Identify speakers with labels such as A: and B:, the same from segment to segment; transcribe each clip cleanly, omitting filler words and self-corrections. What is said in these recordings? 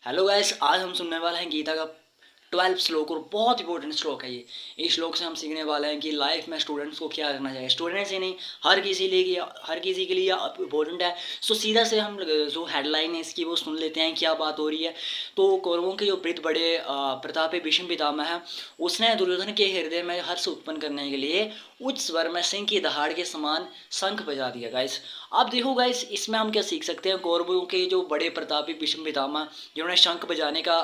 A: Hello guys, आज हम सुनने वाले हैं गीता का 12 श्लोक और बहुत इंपॉर्टेंट श्लोक है ये। इस श्लोक से हम सीखने वाले हैं कि लाइफ में स्टूडेंट्स को क्या करना चाहिए। स्टूडेंट्स ही नहीं, हर किसी के लिए इंपॉर्टेंट है। सो सीधा से हम जो हेडलाइन है इसकी वो सुन लेते हैं, क्या बात हो रही है। तो कौरवों के जो वृद्ध बड़े प्रतापी भीष्म पितामह है, उसने दुर्योधन के हृदय में हर्ष उत्पन्न करने के लिए उच्च स्वर में सिंह की दहाड़ के समान शंख बजा दिया। गाइस आप देखो गाइस, इसमें हम क्या सीख सकते हैं। कौरवों के जो बड़े प्रतापी भीष्म पितामह जिन्होंने शंख बजाने का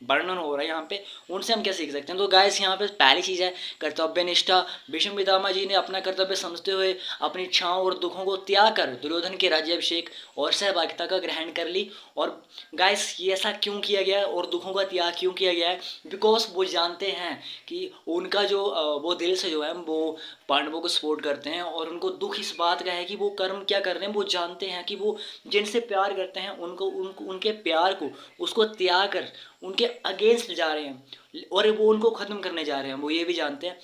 A: वर्णन हो रहा है यहाँ पे, उनसे हम क्या सीख सकते हैं। तो गाइस यहाँ पे पहली चीज़ है कर्तव्य निष्ठा। भीष्म पितामह जी ने अपना कर्तव्य समझते हुए अपनी इच्छाओं और दुखों को त्याग कर दुर्योधन के राज्याभिषेक और सहभागिता का ग्रहण कर ली। और गाइस ये ऐसा क्यों किया गया है और दुखों का त्याग क्यों किया गया है? बिकॉज वो जानते हैं कि उनका जो वो दिल से जो है वो पांडवों को सपोर्ट करते हैं, और उनको दुख इस बात का है कि वो कर्म क्या कर रहे हैं। वो जानते हैं कि वो जिनसे प्यार करते हैं उनको उनके प्यार को उसको त्याग कर उनके अगेंस्ट जा रहे हैं और वो उनको ख़त्म करने जा रहे हैं। वो ये भी जानते हैं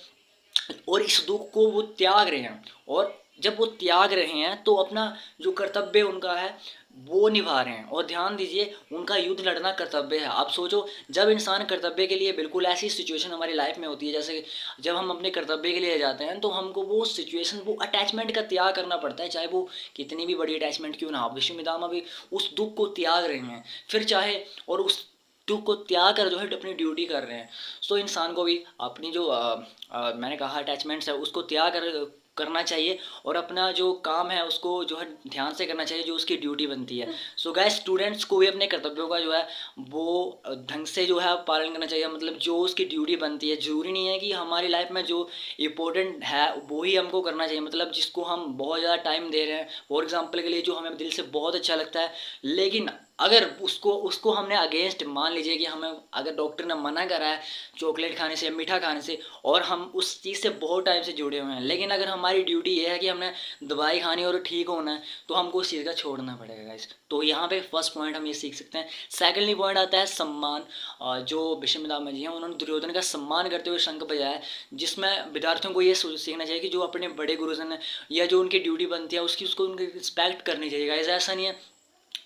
A: और इस दुख को वो त्याग रहे हैं। और जब वो त्याग रहे हैं तो अपना जो कर्तव्य उनका है वो निभा रहे हैं। और ध्यान दीजिए, उनका युद्ध लड़ना कर्तव्य है। आप सोचो, जब इंसान कर्तव्य के लिए, बिल्कुल ऐसी सिचुएशन हमारी लाइफ में होती है जैसे जब हम अपने कर्तव्य के लिए जाते हैं, तो हमको वो सिचुएशन, वो अटैचमेंट का त्याग करना पड़ता है, चाहे वो कितनी भी बड़ी अटैचमेंट क्यों ना हो। विश्व पितामह भी उस दुख को त्याग रहे हैं, फिर चाहे और उस दुख को त्याग कर जो है अपनी ड्यूटी कर रहे हैं। सो इंसान को भी अपनी जो मैंने कहा अटैचमेंट्स है उसको त्याग करना चाहिए और अपना जो काम है उसको जो है ध्यान से करना चाहिए, जो उसकी ड्यूटी बनती है। सो गाइस, स्टूडेंट्स को भी अपने कर्तव्यों का जो है वो ढंग से जो है पालन करना चाहिए। मतलब जो उसकी ड्यूटी बनती है, ज़रूरी नहीं है कि हमारी लाइफ में जो इम्पोर्टेंट है वो ही हमको करना चाहिए। मतलब जिसको हम बहुत ज़्यादा टाइम दे रहे हैं, फॉर एग्जाम्पल के लिए जो हमें दिल से बहुत अच्छा लगता है, लेकिन अगर उसको उसको हमने अगेंस्ट, मान लीजिए कि हमें अगर डॉक्टर ने मना करा है चॉकलेट खाने से, मीठा खाने से, और हम उस चीज़ से बहुत टाइम से जुड़े हुए हैं, लेकिन अगर हमारी ड्यूटी ये है कि हमने दवाई खानी और ठीक होना है, तो हमको उस चीज़ का छोड़ना पड़ेगा गाइस। तो यहाँ पे फर्स्ट पॉइंट हम ये सीख सकते हैं। सेकेंडली पॉइंट आता है सम्मान। जो भीष्म पितामह जी हैं उन्होंने दुर्योधन का सम्मान करते हुए शंख बजाया, जिसमें विद्यार्थियों को ये सीखना चाहिए कि जो अपने बड़े गुरुजन है या जो उनकी ड्यूटी बनती है उसकी उसको उनकी रिस्पेक्ट करनी चाहिए गाइस। ऐसा नहीं है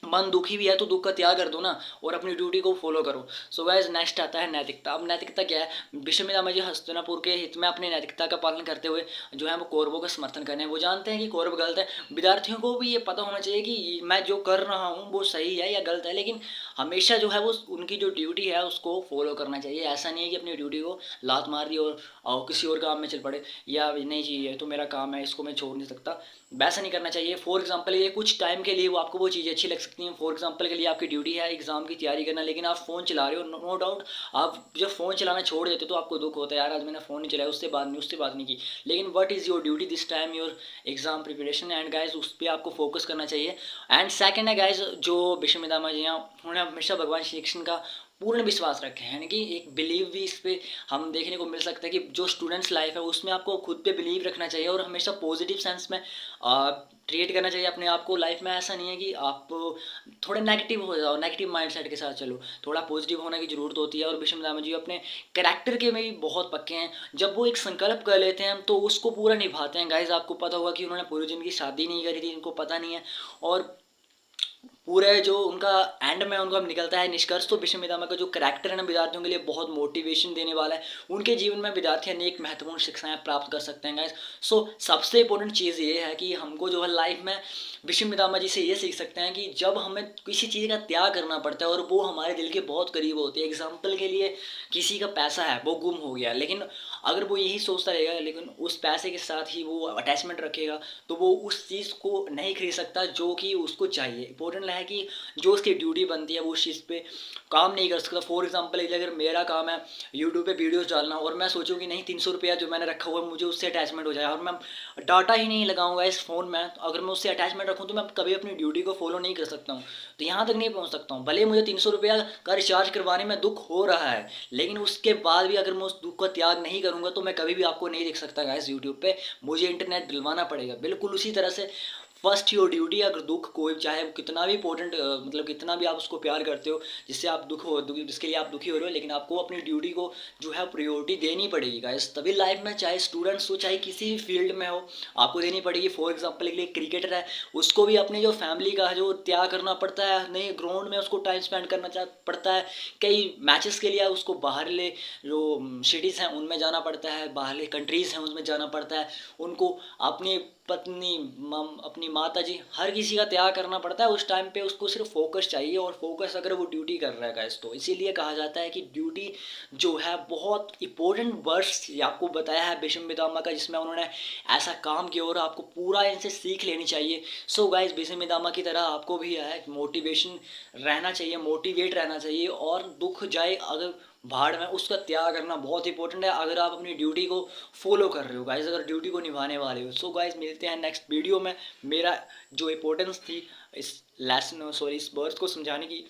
A: मन दुखी भी है तो दुख का त्याग कर दो ना और अपनी ड्यूटी को फॉलो करो। सो गाइस, नेक्स्ट आता है नैतिकता। अब नैतिकता क्या है? भीष्म पितामह जी हस्तिनापुर के हित में अपनी नैतिकता का पालन करते हुए जो है वो कौरवों का समर्थन कर रहे हैं। वो जानते हैं कि कौरव गलत है। विद्यार्थियों को भी ये पता होना चाहिए कि मैं जो कर रहा हूँ वो सही है या गलत है, लेकिन हमेशा जो है वो उनकी जो ड्यूटी है उसको फॉलो करना चाहिए। ऐसा नहीं है कि अपनी ड्यूटी को लात मार दी और किसी और काम में चल पड़े, या नहीं जी ये तो मेरा काम है इसको मैं छोड़ नहीं सकता, वैसा नहीं करना चाहिए। फॉर एग्जाम्पल ये कुछ टाइम के लिए वो आपको वो चीज़ें अच्छी लग सकती हैं। फॉर एग्जाम्पल के लिए आपकी ड्यूटी है एग्जाम की तैयारी करना, लेकिन आप फ़ोन चला रहे हो, नो डाउट आप जब फ़ोन चलाना छोड़ देते हो तो आपको दुख होता है, यार आज मैंने फ़ोन नहीं चलाया, उससे बात नहीं की। लेकिन what is your duty this time, your exam preparation, and guys उस पर आपको फोकस करना चाहिए। एंड सेकेंड है गाइज, जो भीष्म पितामह जी हैं उन्होंने हमेशा भगवान श्री कृष्ण का पूर्ण विश्वास रखे हैं, यानी कि एक बिलीव भी इस पर हम देखने को मिल सकता है कि जो स्टूडेंट्स लाइफ है उसमें आपको खुद पे बिलीव रखना चाहिए और हमेशा पॉजिटिव सेंस में ट्रीट करना चाहिए अपने आप को। लाइफ में ऐसा नहीं है कि आप थोड़े नेगेटिव हो जाओ, नेगेटिव माइंडसेट के साथ चलो, थोड़ा पॉजिटिव होने की ज़रूरत होती है। और भीष्म पितामह जी अपने कैरेक्टर के में भी बहुत पक्के हैं। जब वो एक संकल्प कर लेते हैं तो उसको पूरा निभाते हैं। गाइज आपको पता होगा कि उन्होंने पूरी जिंदगी शादी नहीं करी थी, इनको पता नहीं है, और पूरे जो उनका एंड में उनका निकलता है निष्कर्ष, तो भीष्म पितामह का जो करैक्टर है ना विद्यार्थियों के लिए बहुत मोटिवेशन देने वाला है। उनके जीवन में विद्यार्थी अनेक महत्वपूर्ण शिक्षाएं प्राप्त कर सकते हैं गाइस। सो सबसे इंपॉर्टेंट चीज़ ये है कि हमको जो है लाइफ में भीष्म पितामह जी से ये सीख सकते हैं कि जब हमें किसी चीज़ का त्याग करना पड़ता है और वो हमारे दिल के बहुत करीब होती है। एग्जाम्पल के लिए किसी का पैसा है वो गुम हो गया, लेकिन अगर वो यही सोचता रहेगा, लेकिन उस पैसे के साथ ही वो अटैचमेंट रखेगा, तो वो उस चीज़ को नहीं खरीद सकता जो कि उसको चाहिए। इंपॉर्टेंट है कि जो उसकी ड्यूटी बनती है वो उस चीज़ पे काम नहीं कर सकता। फॉर एग्जाम्पल अगर मेरा काम है यूट्यूब पे वीडियोस डालना और मैं सोचूँ कि नहीं 300 रुपया जो मैंने रखा हुआ है मुझे उससे अटैचमेंट हो जाए और मैं डाटा ही नहीं लगाऊंगा इस फ़ोन में, तो अगर मैं उससे अटैचमेंट रखूँ तो मैं कभी अपनी ड्यूटी को फॉलो नहीं कर सकता हूँ, तो यहाँ तक नहीं पहुँच सकता हूँ। भले मुझे 300 रुपया का रिचार्ज करवाने में दुख हो रहा है, लेकिन उसके बाद भी अगर मैं उस दुख का त्याग नहीं करूँगा तो मैं कभी भी आपको नहीं देख सकता गाइस यूट्यूब पे, मुझे इंटरनेट डलवाना पड़ेगा। बिल्कुल उसी तरह से फर्स्ट योर ड्यूटी। अगर दुख कोई चाहे वो कितना भी इंपॉर्टेंट मतलब कितना भी आप उसको प्यार करते हो, जिससे आप जिसके लिए आप दुखी हो रहे हो, लेकिन आपको अपनी ड्यूटी को जो है प्रायोरिटी देनी पड़ेगी गाइस। तभी लाइफ में चाहे स्टूडेंट्स हो चाहे किसी भी फील्ड में हो, आपको देनी पड़ेगी। फॉर एग्जाम्पल के लिए क्रिकेटर है, उसको भी अपनी जो फैमिली का जो त्याग करना पड़ता है, नहीं ग्राउंड में उसको टाइम स्पेंड करना पड़ता है, कई मैचेस के लिए उसको बाहरले जो सिटीज़ हैं उनमें जाना पड़ता है, बाहरले कंट्रीज़ हैं उनमें जाना पड़ता है, उनको अपनी पत्नी अपनी माता जी हर किसी का त्याग करना पड़ता है। उस टाइम पे उसको सिर्फ फोकस चाहिए, और फोकस अगर वो ड्यूटी कर रहा है गाइस, तो इसीलिए कहा जाता है कि ड्यूटी जो है बहुत इंपॉर्टेंट वर्ड्स आपको बताया है भीष्म पितामह का, जिसमें उन्होंने ऐसा काम किया और आपको पूरा इनसे सीख लेनी चाहिए। सो गाइस, भीष्म पितामह की तरह आपको भी है मोटिवेशन रहना चाहिए, मोटिवेट रहना चाहिए, और दुख जाए अगर भाड़ में, उसका त्याग करना बहुत इंपॉर्टेंट है अगर आप अपनी ड्यूटी को फॉलो कर रहे हो गाइस, अगर ड्यूटी को निभाने वाले हो। सो गाइस, मिलते हैं नेक्स्ट वीडियो में। मेरा जो इंपॉर्टेंस थी इस इस वर्ड्स को समझाने की,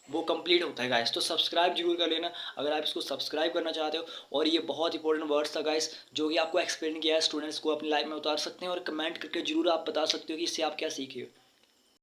A: वो कंप्लीट होता है गाइस। तो सब्सक्राइब जरूर कर लेना अगर आप इसको सब्सक्राइब करना चाहते हो। और ये बहुत इंपॉर्टेंट वर्ड्स था गाइस, जो कि आपको एक्सप्लेन किया है, स्टूडेंट्स को अपनी लाइफ में उतार सकते हैं, और कमेंट करके जरूर आप बता सकते हो कि इससे आप क्या सीखे हो।